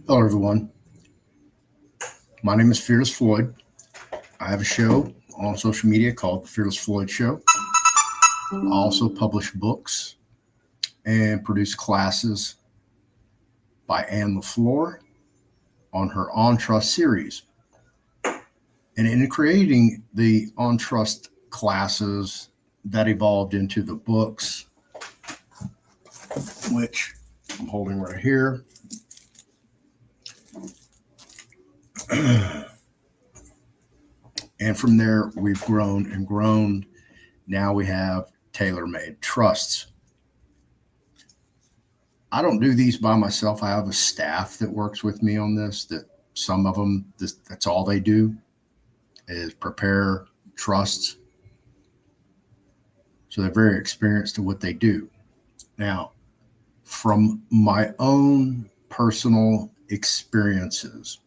Hello, everyone. My name is Fearless Floyd. I have a show on social media called The Fearless Floyd Show. I also publish books and produce classes by Anne LaFleur on her On Trust series. And in creating the On Trust classes, that evolved into the books, which I'm holding right here. And from there, we've grown and grown. Now we have Tailor-Made Trusts. I don't do these by myself. I have a staff that works with me on this. That some of them, that's all they do is prepare trusts. So they're very experienced at what they do. Now, from my own personal experiences,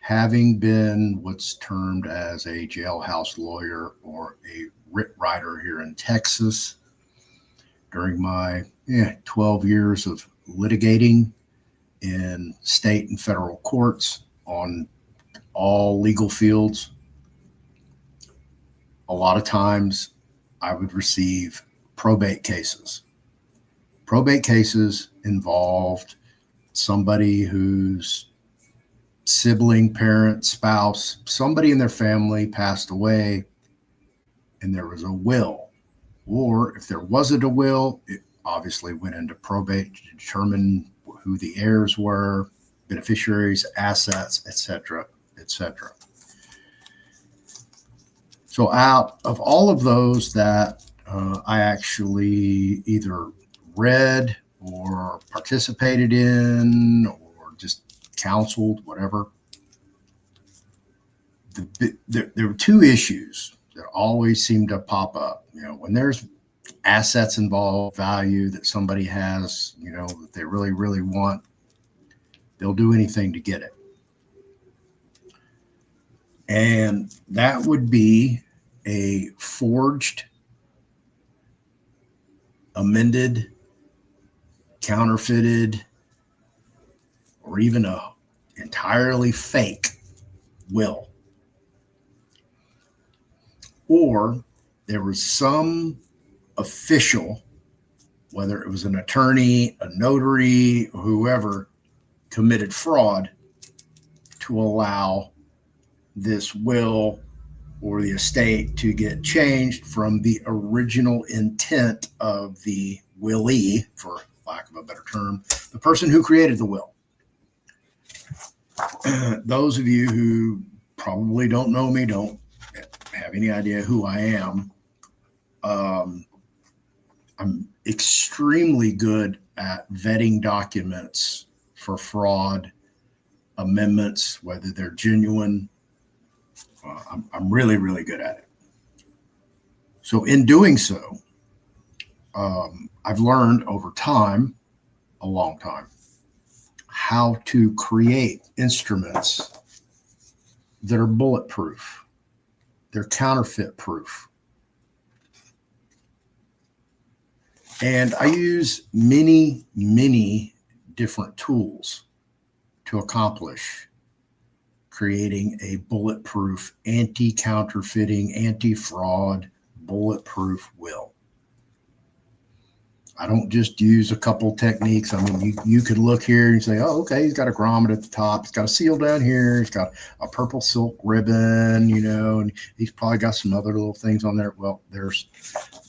having been what's termed as a jailhouse lawyer or a writ writer here in Texas during my 12 years of litigating in state and federal courts on all legal fields, a lot of times I would receive probate cases. Probate cases involved somebody whose sibling, parent, spouse, somebody in their family passed away and there was a will. Or if there wasn't a will, it obviously went into probate to determine who the heirs were, beneficiaries, assets, etc., etc. So out of all of those that I actually either read or participated in or just counseled, whatever, there were two issues that always seem to pop up. When there's assets involved, value that somebody has, that they really, really want, they'll do anything to get it. And that would be a forged, amended, counterfeited, or even a entirely fake will. Or there was some official, whether it was an attorney, a notary, or whoever, committed fraud to allow this will or the estate to get changed from the original intent of the willie, for lack of a better term, the person who created the will. Those of you who probably don't know me, don't have any idea who I am. I'm extremely good at vetting documents for fraud, amendments, whether they're genuine. I'm really, really good at it. So in doing so, I've learned over time, a long time, how to create instruments that are bulletproof. They're counterfeit proof. And I use many, many different tools to accomplish creating a bulletproof, anti-counterfeiting, anti-fraud, bulletproof will. I don't just use a couple techniques. I mean, you could look here and say, oh, okay, he's got a grommet at the top. He's got a seal down here. He's got a purple silk ribbon, and he's probably got some other little things on there. Well,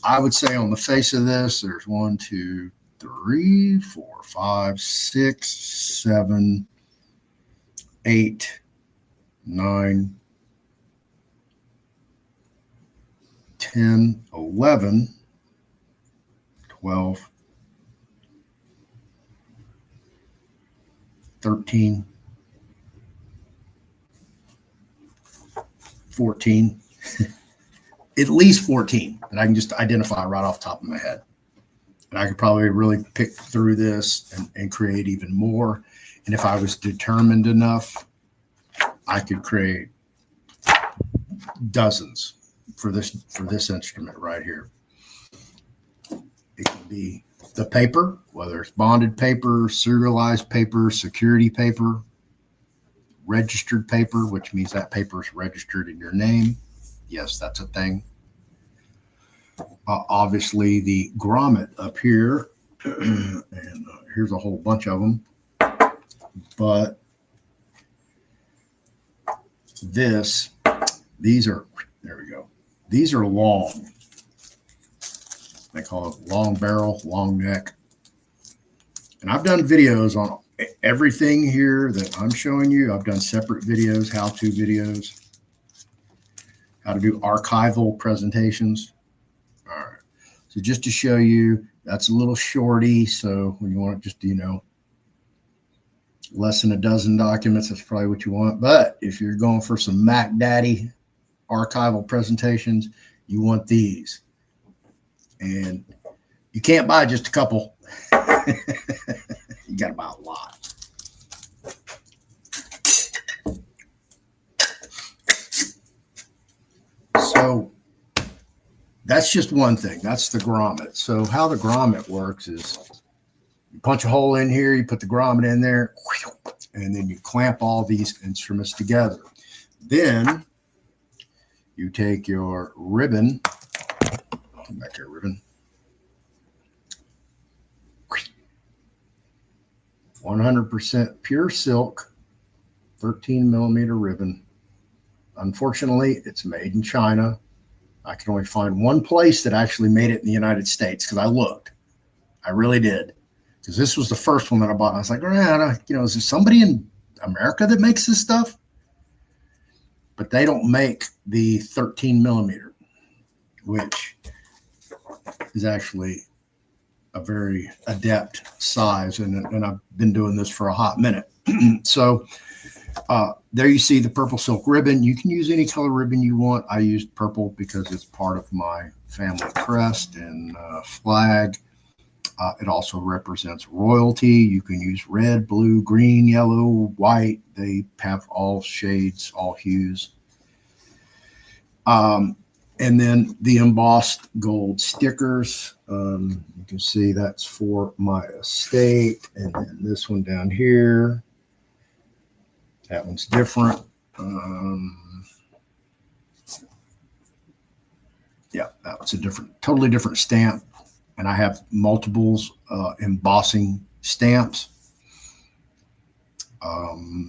I would say on the face of this, there's 1, 2, 3, 4, 5, 6, 7, 8, 9, 10, 11, 12, 13, 14, at least 14 that I can just identify right off the top of my head. And I could probably really pick through this and create even more. And if I was determined enough, I could create dozens for this instrument right here. It can be the paper, whether it's bonded paper, serialized paper, security paper, registered paper, which means that paper is registered in your name. Yes, that's a thing. Obviously, the grommet up here, and here's a whole bunch of them. But these are, there we go. These are long. They call it long barrel, long neck. And I've done videos on everything here that I'm showing you. I've done separate videos, how-to videos, how to do archival presentations. All right. So just to show you, that's a little shorty. So when you want just, less than a dozen documents, that's probably what you want. But if you're going for some Mac Daddy archival presentations, you want these. And you can't buy just a couple. You got to buy a lot. So that's just one thing. That's the grommet. So how the grommet works is you punch a hole in here, you put the grommet in there, and then you clamp all these instruments together. Then you take your ribbon, come back here, ribbon, 100% pure silk, 13 millimeter ribbon. Unfortunately, it's made in China. I can only find one place that actually made it in the United States because I looked. I really did. Because this was the first one that I bought. I was like, is there somebody in America that makes this stuff? But they don't make the 13 millimeter, which is actually a very adept size. And I've been doing this for a hot minute. So there you see the purple silk ribbon. You can use any color ribbon you want. I used purple because it's part of my family crest and flag. It also represents royalty. You can use red, blue, green, yellow, white. They have all shades, all hues. And then the embossed gold stickers. You can see that's for my estate. And then this one down here. That one's different. Yeah, that was a totally different stamp. And I have multiples embossing stamps.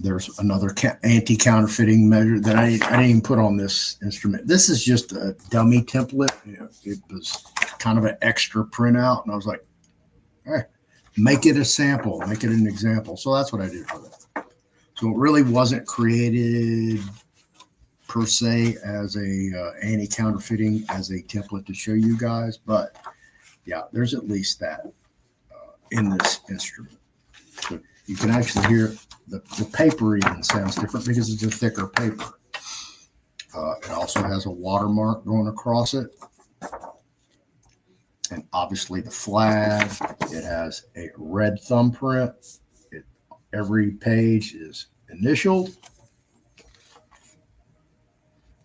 There's another anti-counterfeiting measure that I didn't even put on this instrument. This is just a dummy template. It was kind of an extra printout. And I was like, hey, make it a sample, make it an example. So that's what I did for that. So it really wasn't created per se as a anti-counterfeiting, as a template to show you guys. But yeah, there's at least that in this instrument. So you can actually hear the paper even sounds different because it's a thicker paper. It also has a watermark going across it. And obviously the flag, it has a red thumbprint. Every page is initialed.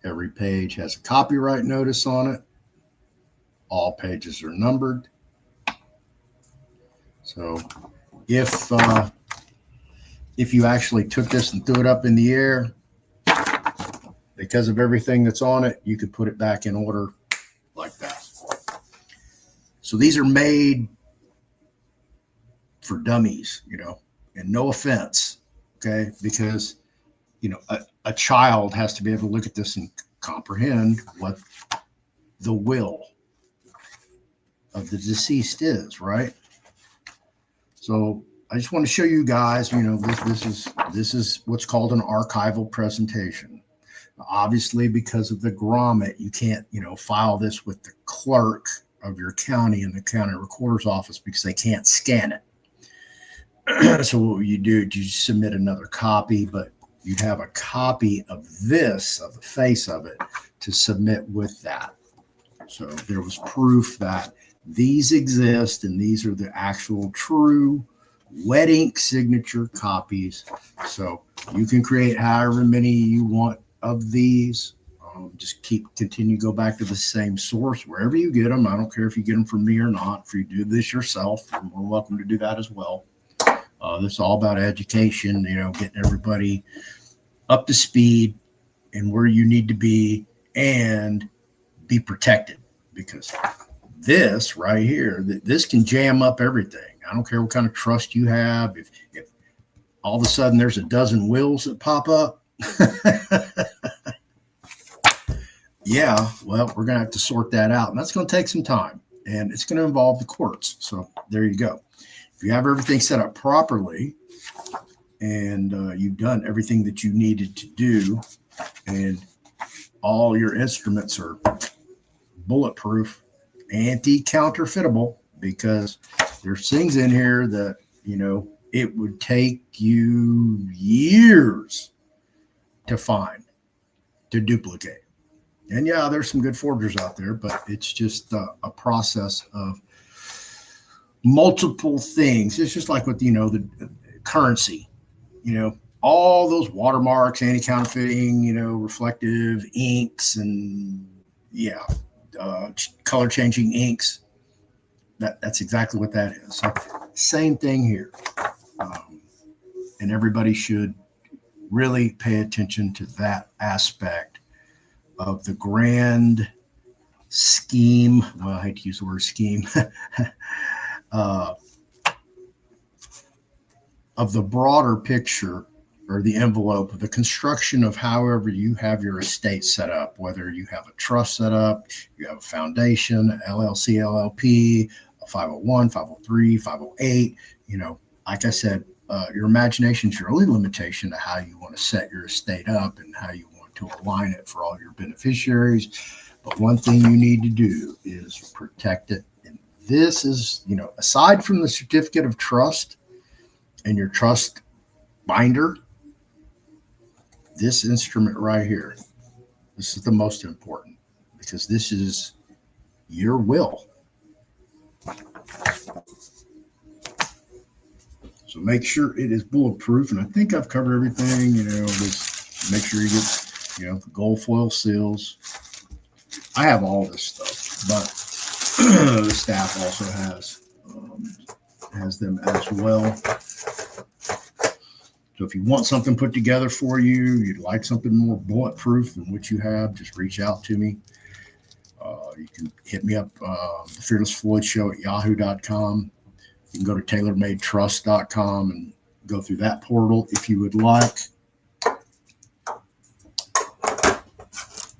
Every page has a copyright notice on it. All pages are numbered. So if you actually took this and threw it up in the air, because of everything that's on it, you could put it back in order like that. So these are made for dummies, and no offense, okay? Because, a child has to be able to look at this and comprehend what the will of the deceased is, right? So I just want to show you guys, this is what's called an archival presentation. Obviously, because of the grommet, you can't, file this with the clerk of your county in the county recorder's office because they can't scan it. So what you do, you submit another copy, but you'd have a copy of this, of the face of it, to submit with that. So there was proof that these exist, and these are the actual true wet ink signature copies. So you can create however many you want of these. Just go back to the same source wherever you get them. I don't care if you get them from me or not. If you do this yourself, you're more welcome to do that as well. This is all about education, getting everybody up to speed and where you need to be and be protected, because this right here, this can jam up everything. I don't care what kind of trust you have. If all of a sudden there's a dozen wills that pop up, yeah, well, we're going to have to sort that out. And that's going to take some time, and it's going to involve the courts. So there you go. If you have everything set up properly and you've done everything that you needed to do, and all your instruments are bulletproof, anti-counterfeitable, because there's things in here that, it would take you years to find, to duplicate. And yeah, there's some good forgers out there, but it's just a process of multiple things. It's just like with, the currency, all those watermarks, anti-counterfeiting, reflective inks, and yeah, color changing inks. That's exactly what that is. So same thing here. And everybody should really pay attention to that aspect of the grand scheme. Well, I hate to use the word scheme. Of the broader picture, or the envelope of the construction of however you have your estate set up, whether you have a trust set up, you have a foundation, an LLC, LLP, a 501, 503, 508, like I said, your imagination is your only limitation to how you want to set your estate up and how you want to align it for all your beneficiaries. But one thing you need to do is protect it. And this is, aside from the certificate of trust and your trust binder, this instrument right here, this is the most important, because this is your will. So make sure it is bulletproof. And I think I've covered everything, just make sure you get, the gold foil seals. I have all this stuff, but the staff also has them as well. So if you want something put together for you, you'd like something more bulletproof than what you have, just reach out to me. You can hit me up, the Fearless Floyd Show at yahoo.com. You can go to tailormadetrust.com and go through that portal if you would like.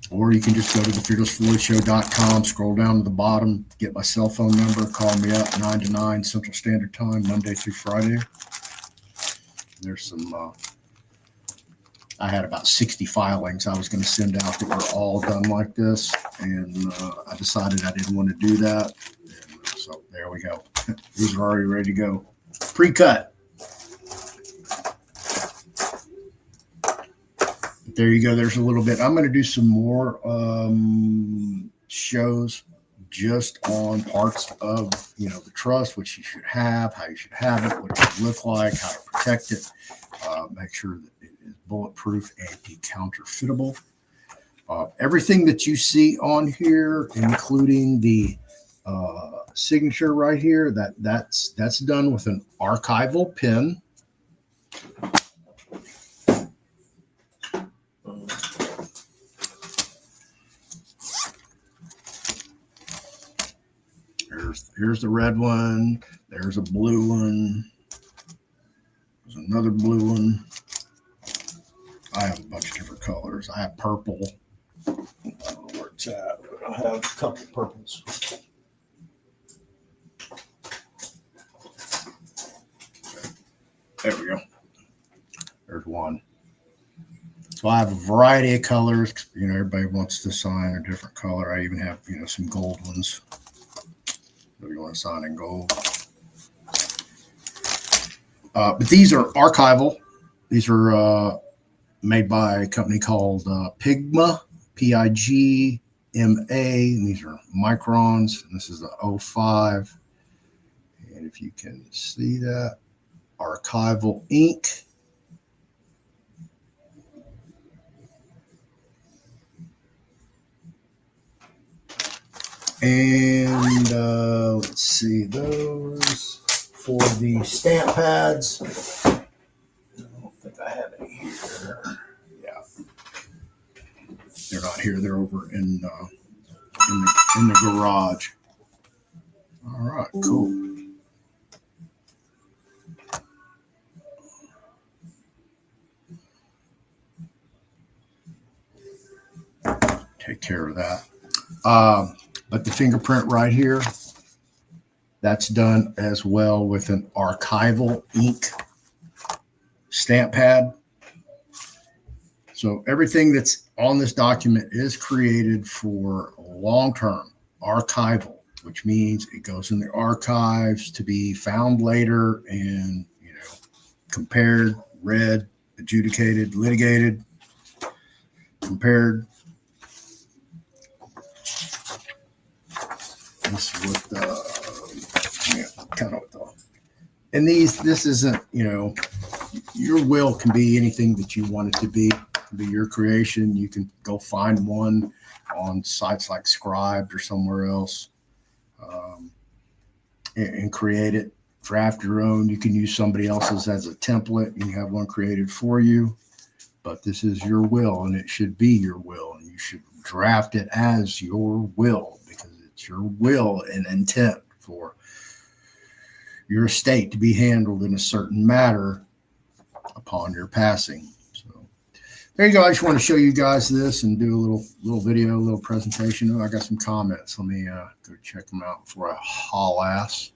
Or you can just go to thefearlessfloydshow.com, scroll down to the bottom, get my cell phone number, call me up 9 to 9 Central Standard Time, Monday through Friday. There's some, I had about 60 filings I was going to send out that were all done like this, and I decided I didn't want to do that. And so there we go. These are already ready to go. Pre-cut. There you go. There's a little bit. I'm going to do some more shows just on parts of, the trust, what you should have, how you should have it, what it should look like, how to protect it, make sure that it is bulletproof, anti-counterfeitable. Everything that you see on here, including the signature right here, that's done with an archival pen. Here's the red one. There's a blue one. There's another blue one. I have a bunch of different colors. I have purple. I don't know where it's at, but I have a couple of purples. There we go. There's one. So I have a variety of colors. Everybody wants to sign a different color. I even have, some gold ones. If you want to sign in gold. But these are archival. These are made by a company called Pigma, Pigma. And these are microns. And this is the 05. And if you can see that, archival ink. And let's see, those for the stamp pads. I don't think I have any here. They're not here. They're over in the garage. All right, cool. Take care of that. But the fingerprint right here, that's done as well with an archival ink stamp pad. So everything that's on this document is created for long-term archival, which means it goes in the archives to be found later and, compared, read, adjudicated, litigated, compared. This is what kind of and this isn't, your will can be anything that you want it to be. It can be your creation. You can go find one on sites like Scribd or somewhere else, and create it, draft your own. You can use somebody else's as a template. You have one created for you, but this is your will, and it should be your will, and you should draft it as your will, because it's your will and intent for your estate to be handled in a certain manner upon your passing. So there you go. I just want to show you guys this and do a little video, a little presentation. Oh, I got some comments. Let me go check them out before I haul ass.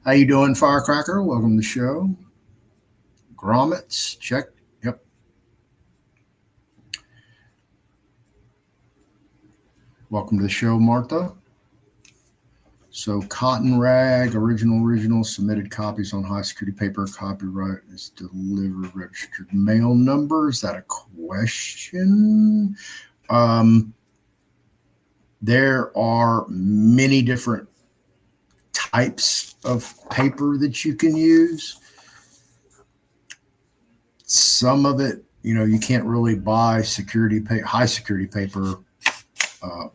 How you doing, Firecracker? Welcome to the show. Grommets, check. Yep. Welcome to the show, Martha. So cotton rag, original, submitted copies on high security paper, copyright is delivered, registered mail number. Is that a question? There are many different types of paper that you can use. Some of it, you can't really buy high security paper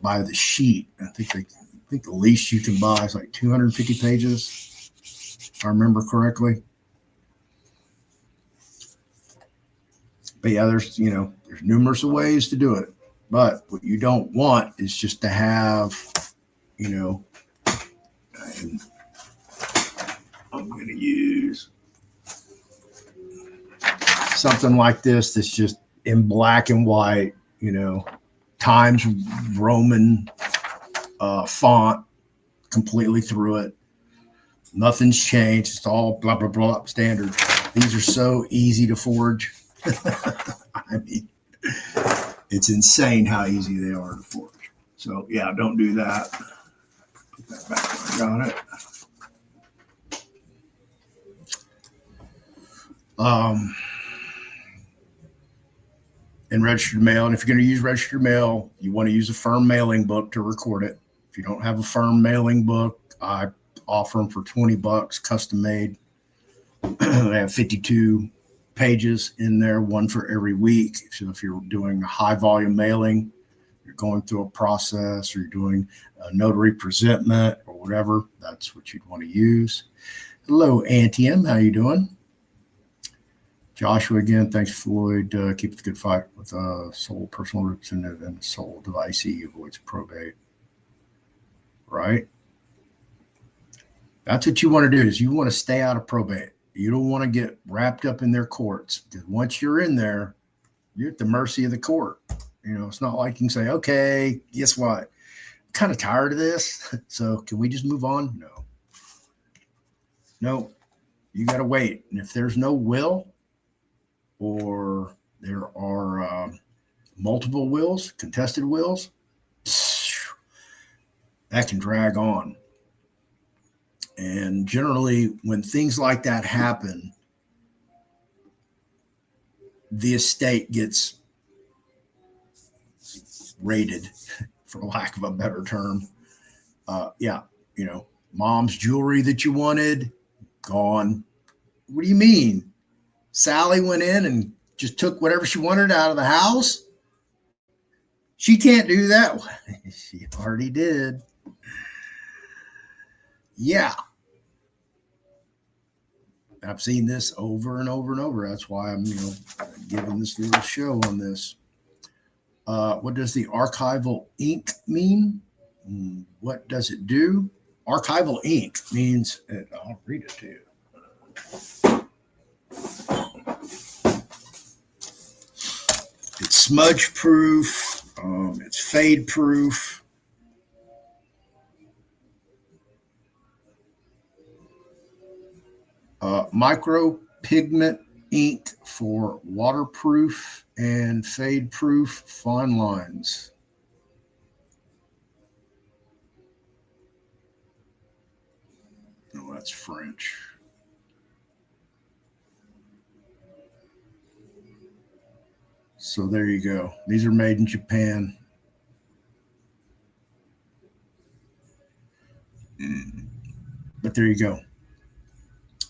by the sheet. I think the least you can buy is like 250 pages, if I remember correctly. But yeah, there's numerous ways to do it. But what you don't want is just to have, I'm going to use something like this that's just in black and white, Times Roman font completely through it. Nothing's changed. It's all blah, blah, blah standard. These are so easy to forge. I mean, it's insane how easy they are to forge. So yeah, don't do that. Put that back where I got it. And registered mail. And if you're going to use registered mail, you want to use a firm mailing book to record it. If you don't have a firm mailing book, I offer them for $20, custom made. They have 52 pages in there, one for every week. So if you're doing a high volume mailing, you're going through a process, or you're doing a notary presentment or whatever, that's what you'd want to use. Hello, Antium. How you doing? Joshua again, thanks, Floyd. Keep the good fight with soul personal roots in it and soul device avoids probate. Right? That's what you want to do, is you want to stay out of probate. You don't want to get wrapped up in their courts, because once you're in there, you're at the mercy of the court. It's not like you can say, okay, guess what? I'm kind of tired of this. So can we just move on? No, you got to wait. And if there's no will, or there are multiple wills, contested wills, that can drag on. And generally, when things like that happen, the estate gets raided, for lack of a better term. Mom's jewelry that you wanted, gone. What do you mean? Sally went in and just took whatever she wanted out of the house? She can't do that. She already did. Yeah. I've seen this over and over and over. That's why I'm, giving this little show on this. What does the archival ink mean? What does it do? Archival ink means, I'll read it to you. It's smudge proof, it's fade proof. Micro pigment ink for waterproof and fade proof fine lines. Oh, that's French. So there you go. These are made in Japan. But there you go.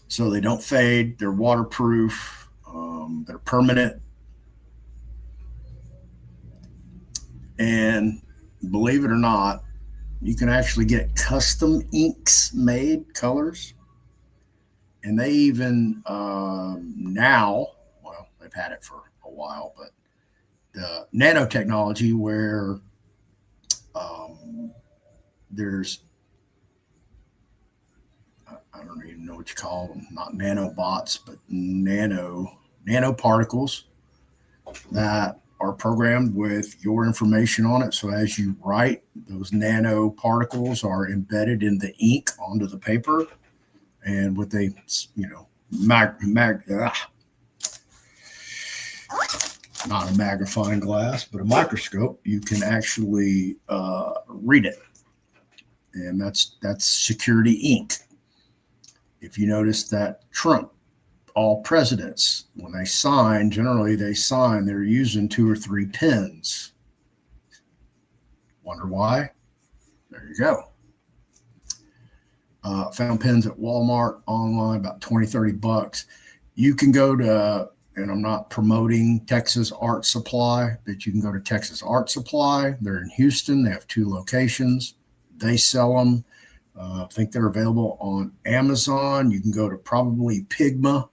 So they don't fade. They're waterproof. They're permanent. And believe it or not, you can actually get custom inks made, colors. And they even now, well, they've had it for a while, but the nanotechnology where there's, I don't even know what you call them, not nanobots, but nanoparticles that are programmed with your information on it. So as you write, those nanoparticles are embedded in the ink onto the paper. And with a, not a magnifying glass, but a microscope, you can actually read it. And that's security ink. If you notice that Trump, all presidents, when they sign, generally they're using 2 or 3 pens. Wonder why? There you go. Found pens at Walmart online, about 20, 30 bucks. You can go to, and I'm not promoting Texas Art Supply, but you can go to Texas Art Supply. They're in Houston. They have 2 locations. They sell them. I think they're available on Amazon. You can go to probably Pigma.com.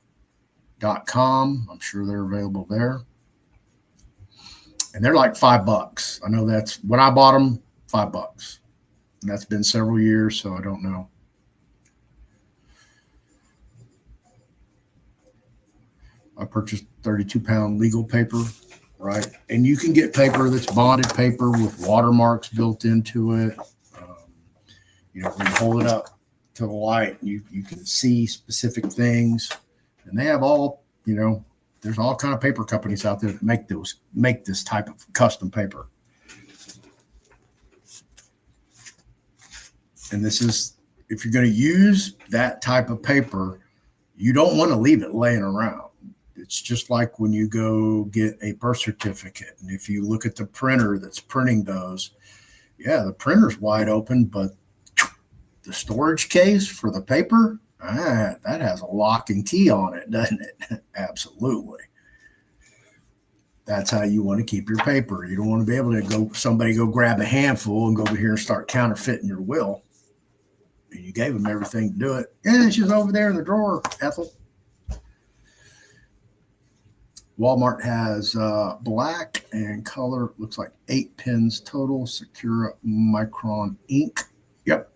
I'm sure they're available there. And they're like $5. I know that's when I bought them, $5. And that's been several years, so I don't know. I purchased 32-pound legal paper, right? And you can get paper that's bonded paper with watermarks built into it. When you hold it up to the light, you can see specific things. And they have all, there's all kind of paper companies out there that make this type of custom paper. And this is, if you're going to use that type of paper, you don't want to leave it laying around. It's just like when you go get a birth certificate. And if you look at the printer that's printing those, yeah, the printer's wide open, but the storage case for the paper, that has a lock and key on it, doesn't it? Absolutely. That's how you want to keep your paper. You don't want to be able to somebody go grab a handful and go over here and start counterfeiting your will. And you gave them everything to do it. Yeah, she's over there in the drawer, Ethel. Walmart has black and color. Looks like 8 pens total. Secura Micron ink. Yep.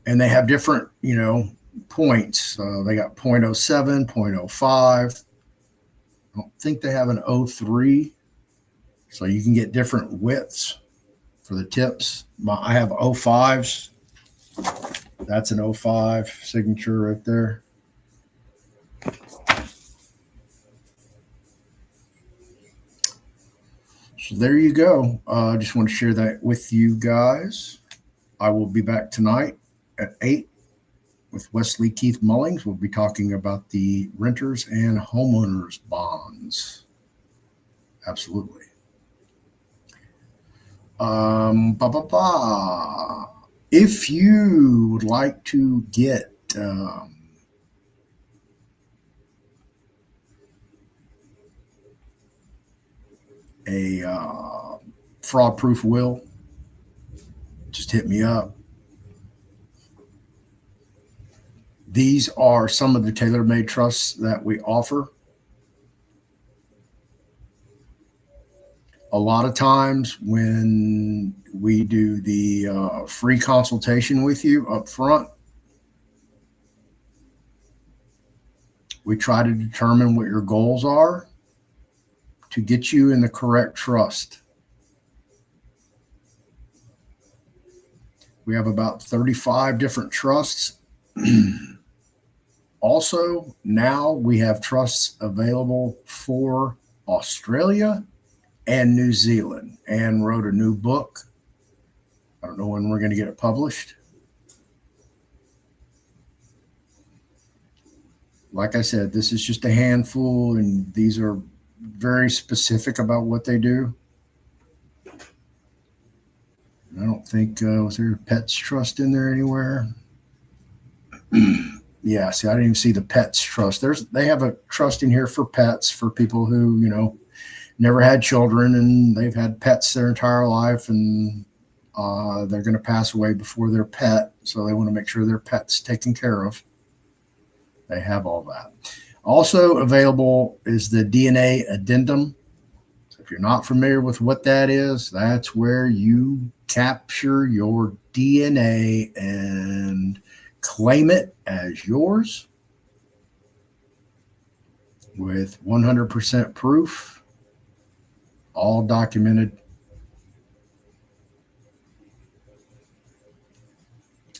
And they have different, points. They got 0.07, 0.05. I don't think they have an 03. So you can get different widths for the tips. I have 05s. That's an 05 signature right there. So there you go. I just want to share that with you guys. I will be back tonight at 8 with Wesley Keith Mullings. We'll be talking about the renters and homeowners bonds. Absolutely. If you would like to get a fraud-proof will, just hit me up. These are some of the tailor-made trusts that we offer. A lot of times when we do the free consultation with you up front, we try to determine what your goals are to get you in the correct trust. We have about 35 different trusts. Also, now we have trusts available for Australia and New Zealand, and wrote a new book. I don't know when we're going to get it published. Like I said, this is just a handful, and these are very specific about what they do. I don't think, was there a pets trust in there anywhere? Yeah, see, I didn't even see the pets trust. They have a trust in here for pets, for people who, never had children and they've had pets their entire life, and they're going to pass away before their pet, so they want to make sure their pet's taken care of. They have all that. Also available is the DNA addendum. So if you're not familiar with what that is, that's where you capture your DNA and claim it as yours with 100% proof, all documented.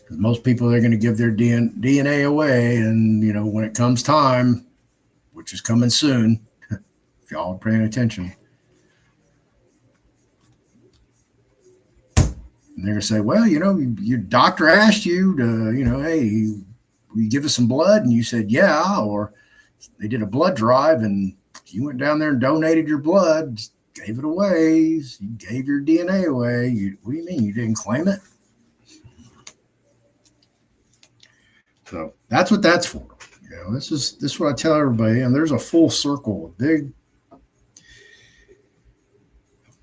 Most people are going to give their DNA away, and when it comes time, which is coming soon, if y'all are paying attention, and they're going to say, well, your doctor asked you to, hey, will you give us some blood? And you said, yeah. Or they did a blood drive and you went down there and donated your blood, gave it away. You gave your DNA away. What do you mean? You didn't claim it? So that's what that's for. This is what I tell everybody. And there's a full circle, a big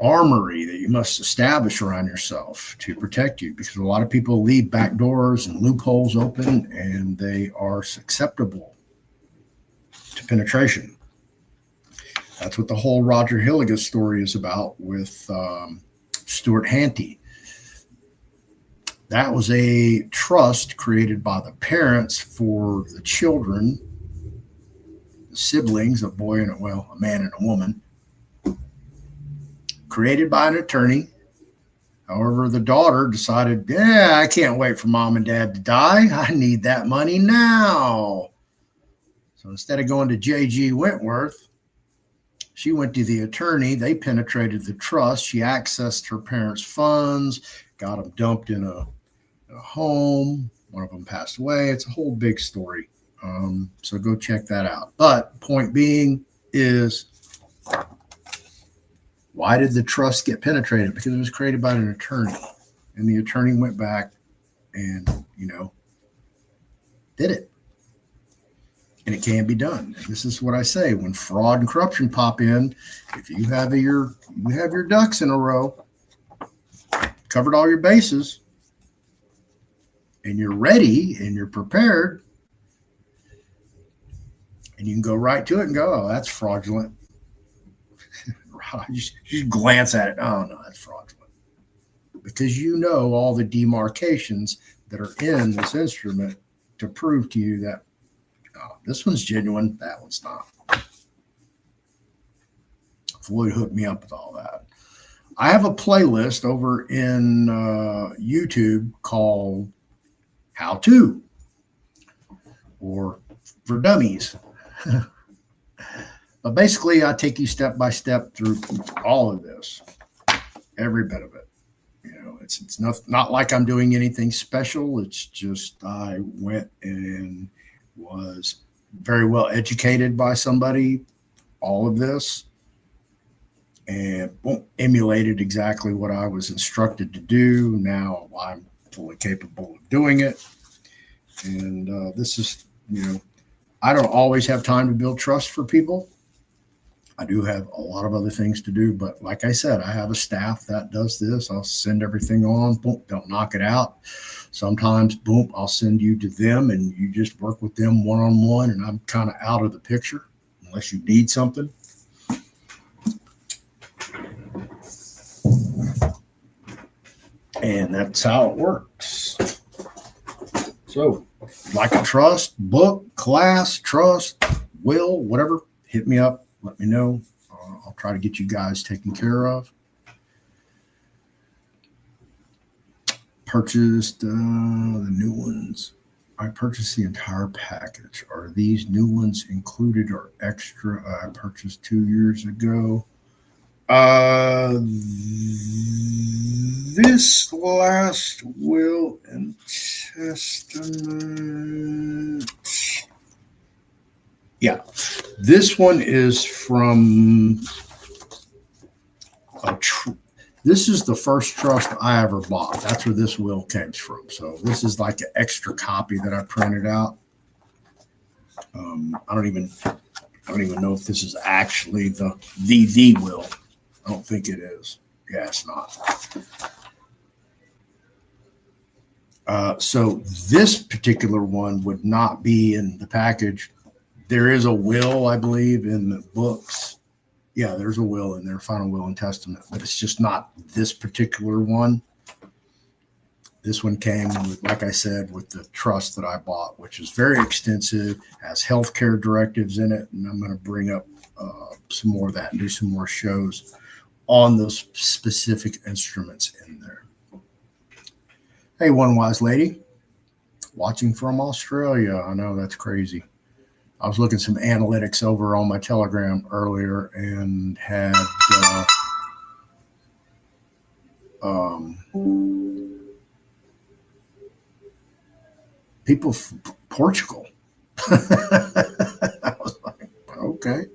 armory that you must establish around yourself to protect you, because a lot of people leave back doors and loopholes open, and they are susceptible to penetration. That's what the whole Roger Hilligan story is about with Stuart Hanty. That was a trust created by the parents for the children, the siblings, a boy and a man and a woman, created by an attorney. However, the daughter decided, I can't wait for mom and dad to die. I need that money now. So instead of going to J.G. Wentworth, she went to the attorney. They penetrated the trust. She accessed her parents' funds, got them dumped in a home. One of them passed away. It's a whole big story. So go check that out. But point being is, why did the trust get penetrated? Because it was created by an attorney, and the attorney went back and, did it. And it can be done. And this is what I say: when fraud and corruption pop in, if you have your ducks in a row, covered all your bases, and you're ready and you're prepared, and you can go right to it and go, oh, that's fraudulent. just glance at it. Oh, no, that's fraudulent. Because all the demarcations that are in this instrument to prove to you that this one's genuine, that one's not. Floyd hooked me up with all that. I have a playlist over in YouTube called How To, or for Dummies. But basically, I take you step by step through all of this, every bit of it. It's not like I'm doing anything special. It's just I went and was very well educated by somebody, all of this, and emulated exactly what I was instructed to do. Now I'm fully capable of doing it. And this is, I don't always have time to build trust for people. I do have a lot of other things to do, but like I said, I have a staff that does this. I'll send everything on. Boom, don't knock it out. Sometimes, boom, I'll send you to them, and you just work with them one-on-one, and I'm kind of out of the picture unless you need something. And that's how it works. So, like a trust, book, class, trust, will, whatever, hit me up. Let me know. I'll try to get you guys taken care of. Purchased the new ones. I purchased the entire package. Are these new ones included or extra? I purchased 2 years ago. This last will and testament. Yeah, this one is from this is the first trust I ever bought. That's where this will came from. So this is like an extra copy that I printed out. I don't even know if this is actually the will. I don't think it is. Yeah, it's not. So this particular one would not be in the package. There is a will, I believe, in the books. Yeah, there's a will in there, final will and testament, but it's just not this particular one. This one came with, like I said, with the trust that I bought, which is very extensive, has healthcare directives in it, and I'm going to bring up some more of that and do some more shows on those specific instruments in there. Hey, one wise lady, watching from Australia. I know that's crazy. I was looking some analytics over on my Telegram earlier and had people from Portugal. I was like, okay.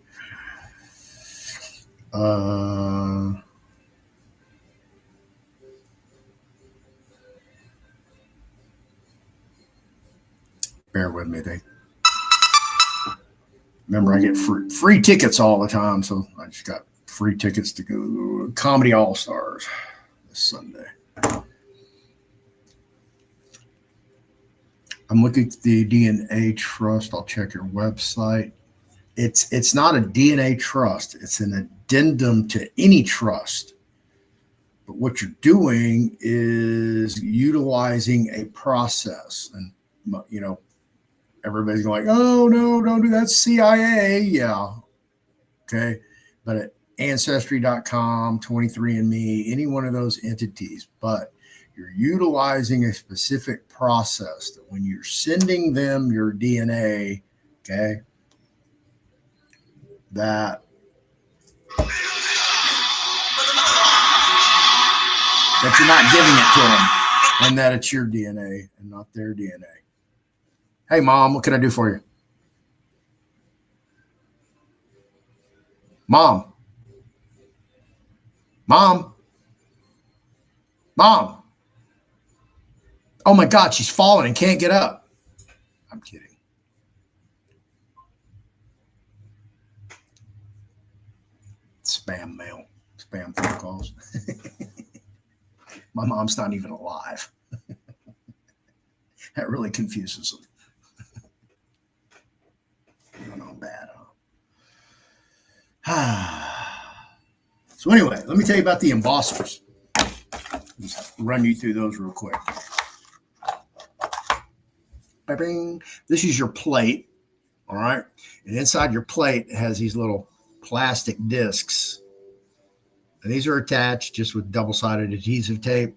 Bear with me. Remember, I get free tickets all the time, so I just got free tickets to go to Comedy All Stars this Sunday. I'm looking at the DNA trust. I'll check your website. It's not a DNA trust. It's an addendum to any trust. But what you're doing is utilizing a process. And, you know, everybody's going, oh, no, don't do that. CIA. Yeah. Okay. But at Ancestry.com, 23andMe, any one of those entities. But you're utilizing a specific process that when you're sending them your DNA, okay, that you're not giving it to them and that it's your DNA and not their DNA. Hey, Mom, what can I do for you? Mom. Mom. Mom. Oh, my God, she's falling and can't get up. I'm kidding. Spam mail, spam phone calls. My mom's not even alive. That really confuses them. I don't know, bad, huh? So anyway, let me tell you about the embossers. Just run you through those real quick. This is your plate, all right? And inside your plate it has these little plastic discs. And these are attached just with double-sided adhesive tape.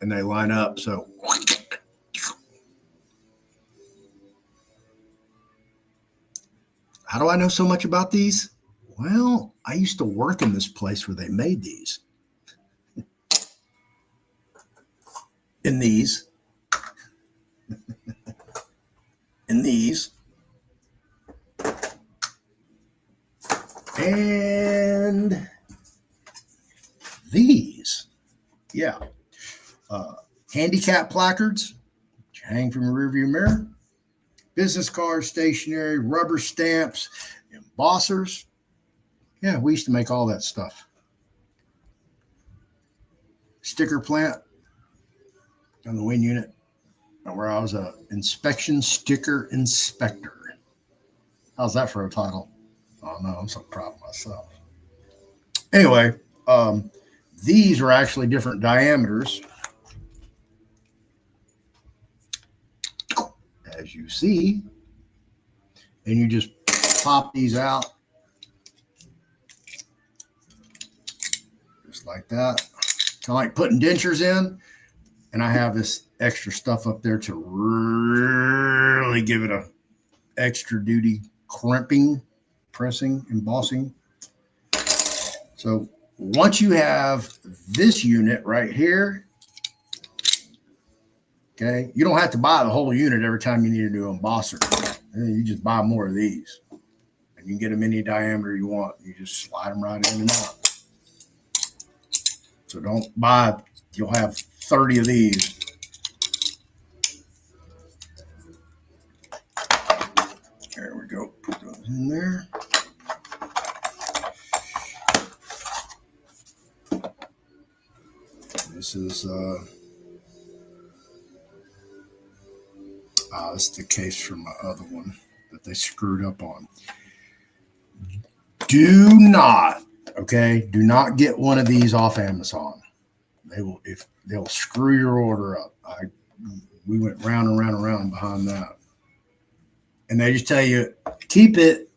And they line up, so how do I know so much about these? Well, I used to work in this place where they made these. In these. In these. And these. Yeah. Handicap placards, which hang from a rearview mirror. Business cards, stationery, rubber stamps, embossers. Yeah, we used to make all that stuff. Sticker plant on the wing unit, where I was a inspection sticker inspector. How's that for a title? Oh no, I'm so proud of myself. Anyway, These are actually different diameters, as you see, and you just pop these out just like that, kind of like putting dentures in. And I have this extra stuff up there to really give it a extra duty crimping, pressing, embossing. So once you have this unit right here, okay, you don't have to buy the whole unit every time you need a new embosser. You just buy more of these. And you can get them any diameter you want. You just slide them right in and out. So don't buy, you'll have 30 of these. There we go. Put those in there. This is this is the case from my other one that they screwed up on. Do not get one of these off Amazon. They'll screw your order up. We went round and round and round behind that. And they just tell you, keep it.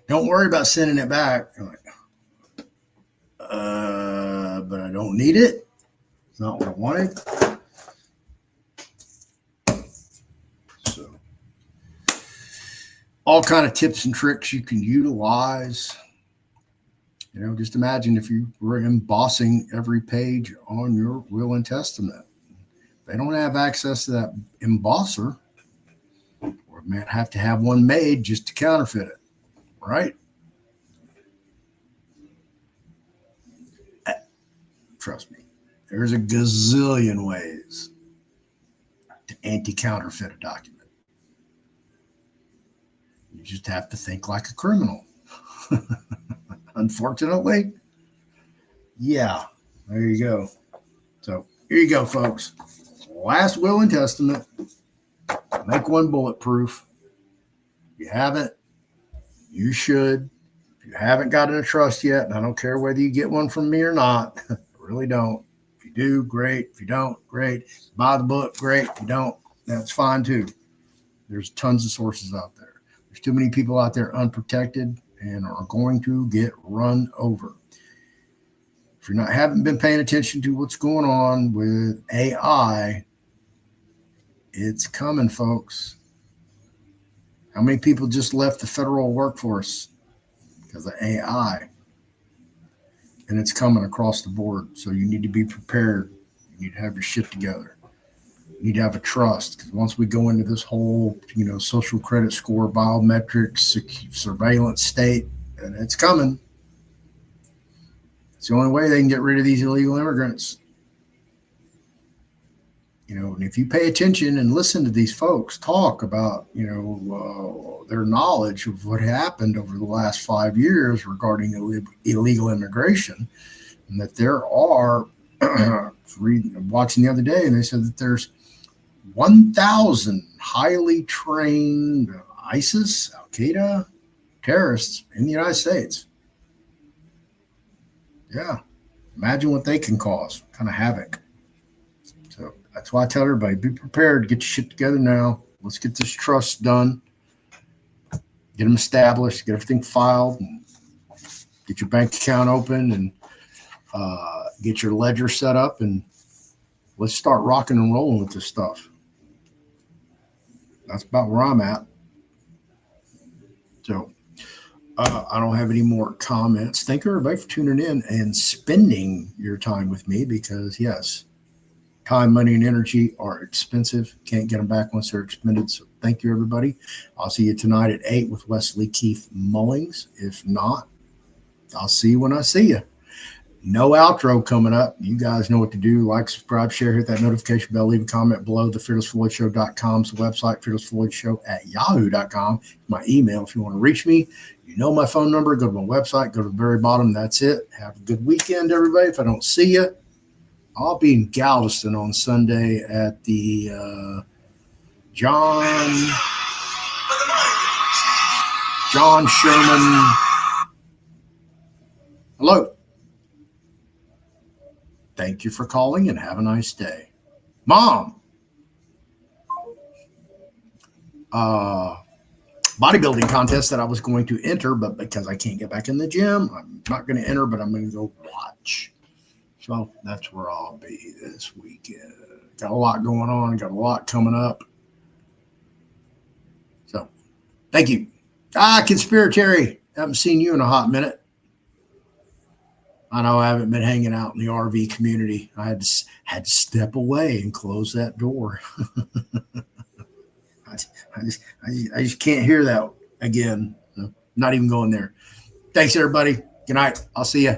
Don't worry about sending it back. I'm like, but I don't need it. It's not what I wanted. So, all kind of tips and tricks you can utilize. You know, just imagine if you were embossing every page on your will and testament. They don't have access to that embosser, or might have to have one made just to counterfeit it, right? Trust me, there's a gazillion ways to anti-counterfeit a document. You just have to think like a criminal. Unfortunately, yeah, there you go. So here you go, folks. Last will and testament. Make one bulletproof. If you haven't, you should. If you haven't gotten a trust yet, and I don't care whether you get one from me or not, I really don't. If you do, great. If you don't, great. Buy the book, great. If you don't, that's fine too. There's tons of sources out there. There's too many people out there unprotected and are going to get run over. If you haven't been paying attention to what's going on with AI, it's coming, folks. How many people just left the federal workforce because of AI? And it's coming across the board. So you need to be prepared. You need to have your shit together. You need to have a trust, because once we go into this whole, social credit score, biometrics, surveillance state, and it's coming. It's the only way they can get rid of these illegal immigrants. And if you pay attention and listen to these folks talk about, their knowledge of what happened over the last 5 years regarding illegal immigration, and that there are, watching the other day, and they said that there's 1,000 highly trained ISIS, Al-Qaeda terrorists in the United States. Yeah. Imagine what they can cause, kind of havoc. So that's why I tell everybody, be prepared to get your shit together now. Let's get this trust done. Get them established, get everything filed, and get your bank account open, and get your ledger set up, and let's start rocking and rolling with this stuff. That's about where I'm at. So I don't have any more comments. Thank you, everybody, for tuning in and spending your time with me, because, yes, time, money, and energy are expensive. Can't get them back once they're expended. So thank you, everybody. I'll see you tonight at 8 with Wesley Keith Mullings. If not, I'll see you when I see you. No outro coming up. You guys know what to do. Like, subscribe, share, hit that notification bell, leave a comment below. The FearlessFloydShow.com is the website. FearlessFloydShow@yahoo.com is my email if you want to reach me. You know my phone number. Go to my website. Go to the very bottom. That's it. Have a good weekend, everybody. If I don't see you, I'll be in Galveston on Sunday at the John Sherman. Hello. Thank you for calling and have a nice day. Mom, bodybuilding contest that I was going to enter, but because I can't get back in the gym, I'm not going to enter, but I'm going to go watch. So that's where I'll be this weekend. Got a lot going on, got a lot coming up. So thank you. Conspiratary. Haven't seen you in a hot minute. I know I haven't been hanging out in the RV community. I had to step away and close that door. I just can't hear that again. Not even going there. Thanks, everybody. Good night. I'll see you.